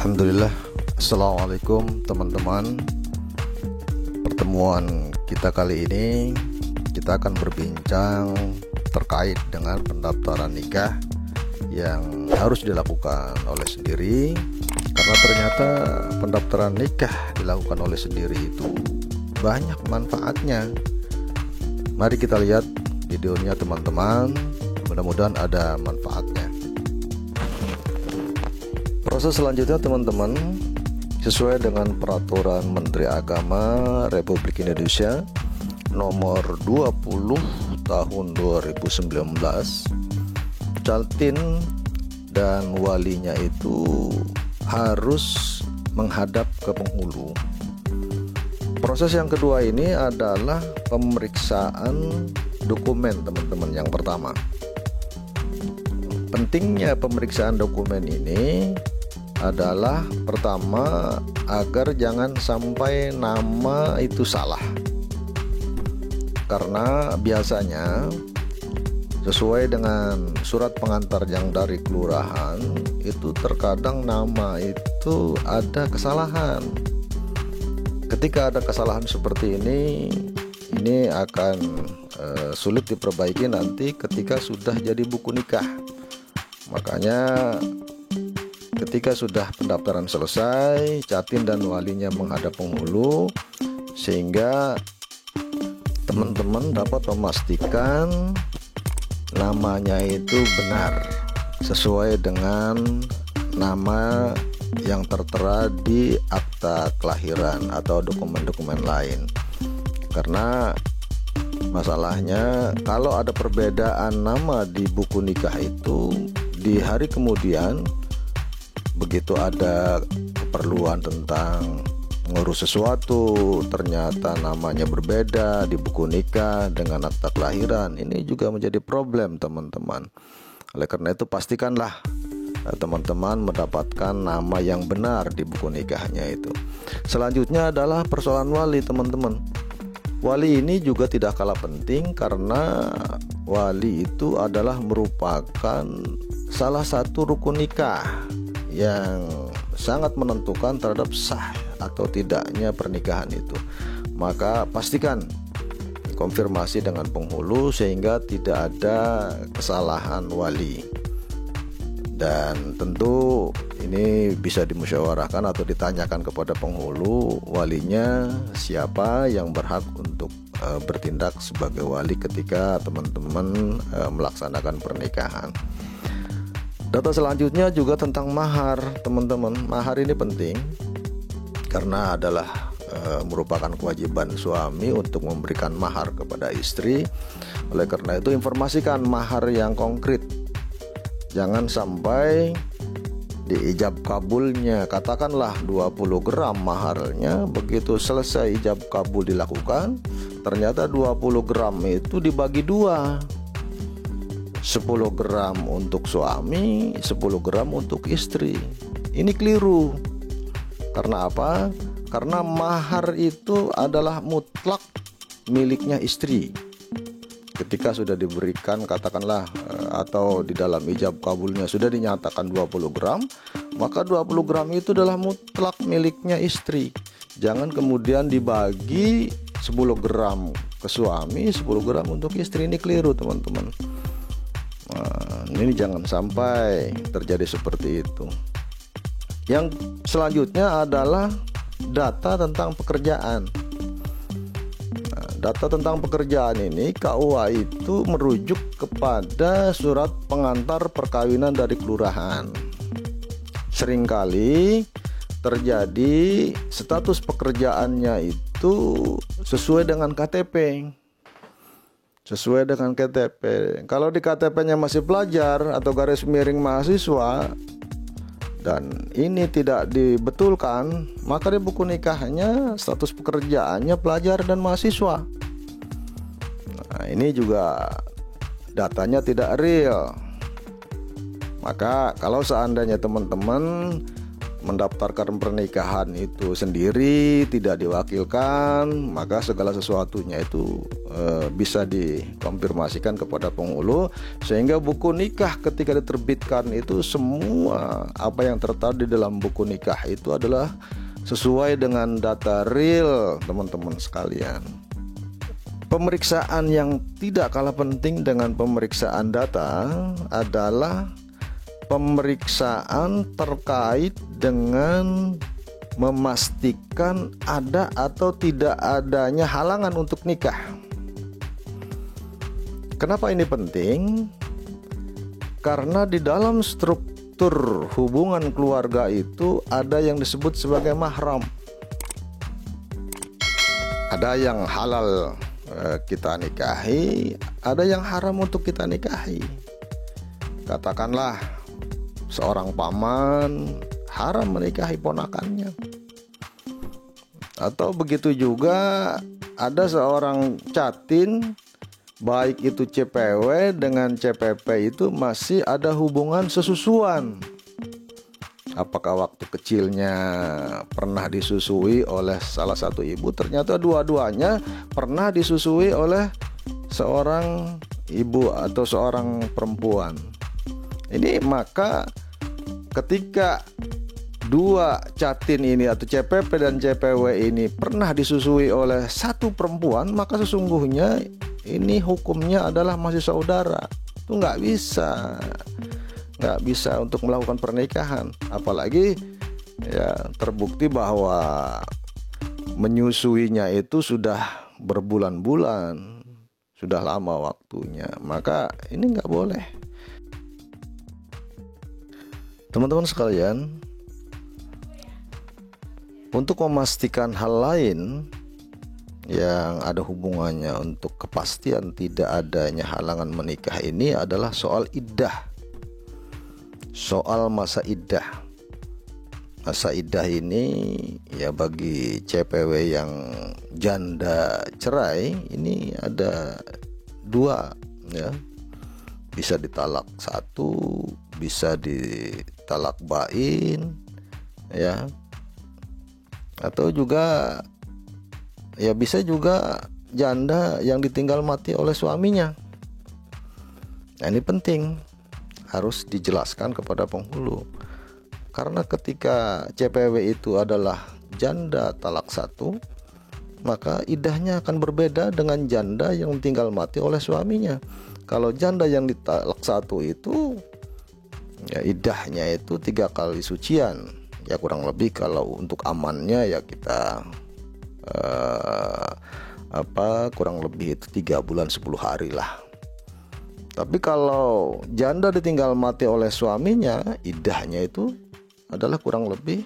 Alhamdulillah. Assalamualaikum teman-teman. Pertemuan kita kali ini kita akan berbincang terkait dengan pendaftaran nikah yang harus dilakukan oleh sendiri, karena ternyata pendaftaran nikah dilakukan oleh sendiri itu banyak manfaatnya. Mari kita lihat videonya teman-teman, mudah-mudahan ada manfaatnya. Proses selanjutnya teman-teman, sesuai dengan Peraturan Menteri Agama Republik Indonesia nomor 20 tahun 2019, caltin dan walinya itu harus menghadap ke penghulu. Proses yang kedua ini adalah pemeriksaan dokumen teman-teman. Yang pertama, pentingnya pemeriksaan dokumen ini adalah pertama, agar jangan sampai nama itu salah. Karena biasanya sesuai dengan surat pengantar yang dari kelurahan itu terkadang nama itu ada kesalahan. Ketika ada kesalahan seperti ini akan sulit diperbaiki nanti ketika sudah jadi buku nikah. Makanya ketika sudah pendaftaran selesai, catin dan walinya menghadap penghulu, sehingga teman-teman dapat memastikan namanya itu benar sesuai dengan nama yang tertera di akta kelahiran atau dokumen-dokumen lain. Karena masalahnya kalau ada perbedaan nama di buku nikah itu, di hari kemudian begitu ada keperluan tentang ngurus sesuatu, ternyata namanya berbeda di buku nikah dengan akta kelahiran, ini juga menjadi problem teman-teman. Oleh karena itu pastikanlah teman-teman mendapatkan nama yang benar di buku nikahnya itu. Selanjutnya adalah persoalan wali teman-teman. Wali ini juga tidak kalah penting, karena wali itu adalah merupakan salah satu rukun nikah yang sangat menentukan terhadap sah atau tidaknya pernikahan itu. Maka pastikan konfirmasi dengan penghulu sehingga tidak ada kesalahan wali. Dan tentu ini bisa dimusyawarahkan atau ditanyakan kepada penghulu, walinya siapa yang berhak untuk bertindak sebagai wali ketika teman-teman melaksanakan pernikahan. Data selanjutnya juga tentang mahar teman-teman. Mahar ini penting karena adalah merupakan kewajiban suami untuk memberikan mahar kepada istri. Oleh karena itu informasikan mahar yang konkret. Jangan sampai di ijab kabulnya katakanlah 20 gram maharnya, begitu selesai ijab kabul dilakukan ternyata 20 gram itu dibagi dua, 10 gram untuk suami, 10 gram untuk istri. Ini keliru. Karena apa? Karena mahar itu adalah mutlak miliknya istri. Ketika sudah diberikan katakanlah atau di dalam ijab kabulnya sudah dinyatakan 20 gram, maka 20 gram itu adalah mutlak miliknya istri. Jangan kemudian dibagi 10 gram ke suami, 10 gram untuk istri. Ini keliru teman-teman. Ini jangan sampai terjadi seperti itu. Yang selanjutnya adalah data tentang pekerjaan. Data tentang pekerjaan ini KUA itu merujuk kepada surat pengantar perkawinan dari kelurahan. Seringkali terjadi status pekerjaannya itu sesuai dengan KTP. Sesuai dengan KTP. Kalau di KTP-nya masih pelajar atau garis miring mahasiswa dan ini tidak dibetulkan, maka di buku nikahnya status pekerjaannya pelajar dan mahasiswa. Nah, ini juga datanya tidak real. Maka kalau seandainya teman-teman mendaftarkan pernikahan itu sendiri, tidak diwakilkan, maka segala sesuatunya itu bisa dikonfirmasikan kepada penghulu, sehingga buku nikah ketika diterbitkan itu semua apa yang tertera di dalam buku nikah itu adalah sesuai dengan data real, teman-teman sekalian. Pemeriksaan yang tidak kalah penting dengan pemeriksaan data adalah pemeriksaan terkait dengan memastikan ada atau tidak adanya halangan untuk nikah. Kenapa ini penting? Karena di dalam struktur hubungan keluarga itu ada yang disebut sebagai mahram. Ada yang halal kita nikahi, ada yang haram untuk kita nikahi. Katakanlah seorang paman haram menikahi ponakannya, atau begitu juga ada seorang catin, baik itu CPW dengan CPP itu masih ada hubungan sesusuan. Apakah waktu kecilnya pernah disusui oleh salah satu ibu, ternyata dua-duanya pernah disusui oleh seorang ibu atau seorang perempuan. Ini maka ketika dua catin ini atau CPP dan CPW ini pernah disusui oleh satu perempuan, maka sesungguhnya ini hukumnya adalah masih saudara. Itu nggak bisa untuk melakukan pernikahan. Apalagi ya terbukti bahwa menyusuinya itu sudah berbulan-bulan, sudah lama waktunya, maka ini nggak boleh. Teman-teman sekalian, untuk memastikan hal lain yang ada hubungannya untuk kepastian tidak adanya halangan menikah ini adalah soal iddah. Soal masa iddah. Masa iddah ini ya bagi CPW yang janda cerai ini ada dua ya. Bisa ditalak satu, bisa ditalak bain ya, atau juga ya bisa juga janda yang ditinggal mati oleh suaminya. Nah, ini penting, harus dijelaskan kepada penghulu, karena ketika CPW itu adalah janda talak satu, maka iddahnya akan berbeda dengan janda yang tinggal mati oleh suaminya. Kalau janda yang ditalak satu itu ya iddahnya itu 3 kali sucian ya, kurang lebih kalau untuk amannya ya kita kurang lebih itu 3 bulan 10 hari lah. Tapi kalau janda ditinggal mati oleh suaminya, iddahnya itu adalah kurang lebih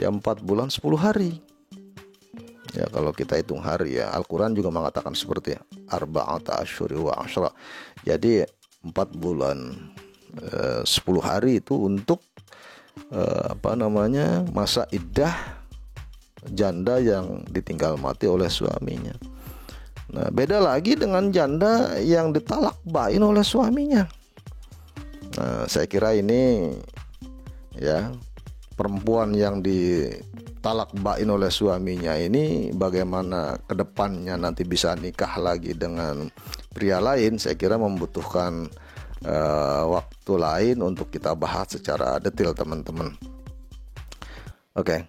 ya 4 bulan 10 hari. Ya kalau kita hitung hari ya, Al-Quran juga mengatakan seperti arba'ata asyhuri wa asyra. Jadi 4 bulan 10 hari itu untuk masa iddah janda yang ditinggal mati oleh suaminya. Nah, beda lagi dengan janda yang ditalak bain oleh suaminya. Nah, saya kira ini ya, perempuan yang ditalak bain oleh suaminya ini bagaimana kedepannya nanti bisa nikah lagi dengan pria lain, saya kira membutuhkan waktu lain untuk kita bahas secara detail, teman-teman. Oke.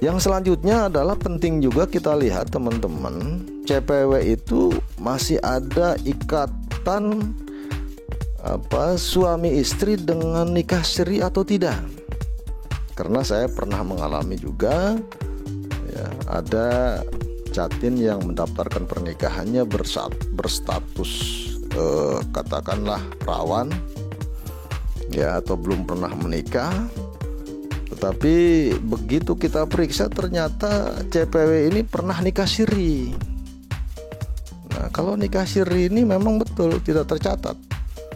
Yang selanjutnya adalah penting juga kita lihat, teman-teman, CPW itu masih ada ikatan suami istri dengan nikah syar'i atau tidak. Karena saya pernah mengalami juga ya, ada catin yang mendaftarkan pernikahannya berstatus katakanlah perawan ya, atau belum pernah menikah. Tetapi begitu kita periksa ternyata CPW ini pernah nikah siri. Nah, kalau nikah siri ini memang betul tidak tercatat,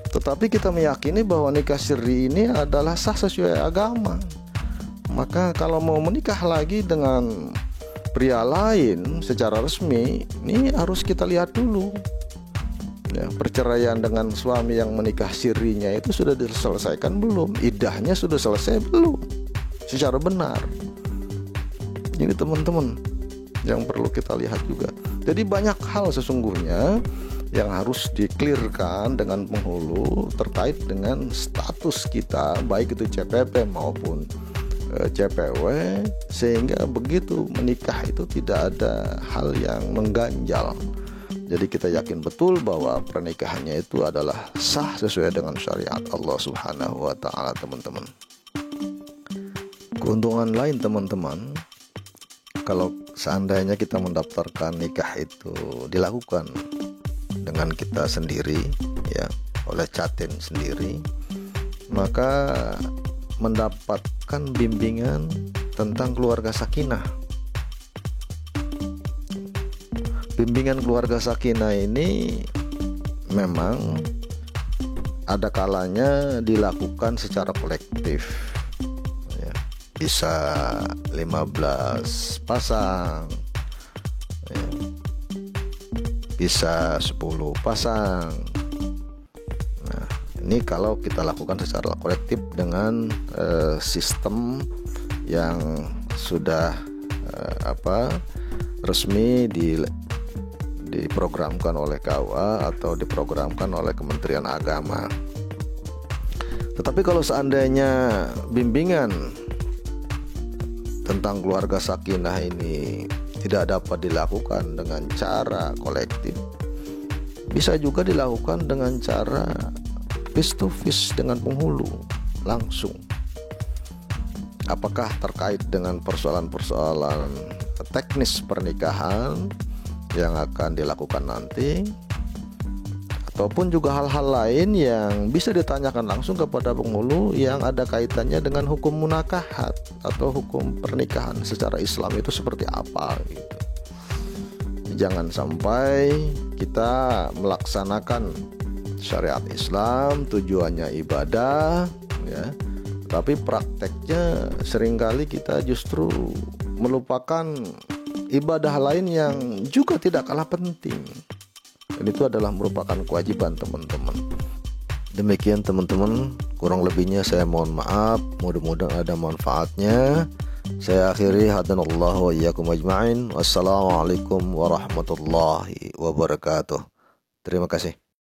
tetapi kita meyakini bahwa nikah siri ini adalah sah sesuai agama. Maka kalau mau menikah lagi dengan pria lain secara resmi, ini harus kita lihat dulu ya, perceraian dengan suami yang menikah sirinya itu sudah diselesaikan belum, iddahnya sudah selesai belum. secara benar. Ini teman-teman yang perlu kita lihat juga. Jadi banyak hal sesungguhnya yang harus di-clearkan dengan penghulu terkait dengan status kita, baik itu CPP maupun CPW, sehingga begitu menikah itu tidak ada hal yang mengganjal. Jadi kita yakin betul bahwa pernikahannya itu adalah sah sesuai dengan syariat Allah Subhanahu wa taala, teman-teman. Keuntungan lain, teman-teman, kalau seandainya kita mendaftarkan nikah itu dilakukan dengan kita sendiri, ya, oleh Catin sendiri, maka mendapatkan bimbingan tentang keluarga sakinah. Bimbingan keluarga sakinah ini memang ada kalanya dilakukan secara kolektif, ya. Bisa 15 pasang, ya. Bisa 10 pasang. Nah, ini kalau kita lakukan secara kolektif dengan sistem yang sudah resmi diprogramkan oleh KUA atau diprogramkan oleh Kementerian Agama. Tetapi kalau seandainya bimbingan tentang keluarga sakinah ini tidak dapat dilakukan dengan cara kolektif, bisa juga dilakukan dengan cara face to face dengan penghulu langsung. Apakah terkait dengan persoalan-persoalan teknis pernikahan yang akan dilakukan nanti, ataupun juga hal-hal lain yang bisa ditanyakan langsung kepada penghulu yang ada kaitannya dengan hukum munakahat atau hukum pernikahan secara Islam itu seperti apa gitu. Jangan sampai kita melaksanakan syariat Islam tujuannya ibadah, ya, tapi prakteknya seringkali kita justru melupakan ibadah lain yang juga tidak kalah penting. Dan itu adalah merupakan kewajiban teman-teman. Demikian teman-teman, kurang lebihnya saya mohon maaf. Mudah-mudahan ada manfaatnya. Saya akhiri, hadanallahu wa iyyakum ajma'in. Wassalamualaikum warahmatullahi wabarakatuh. Terima kasih.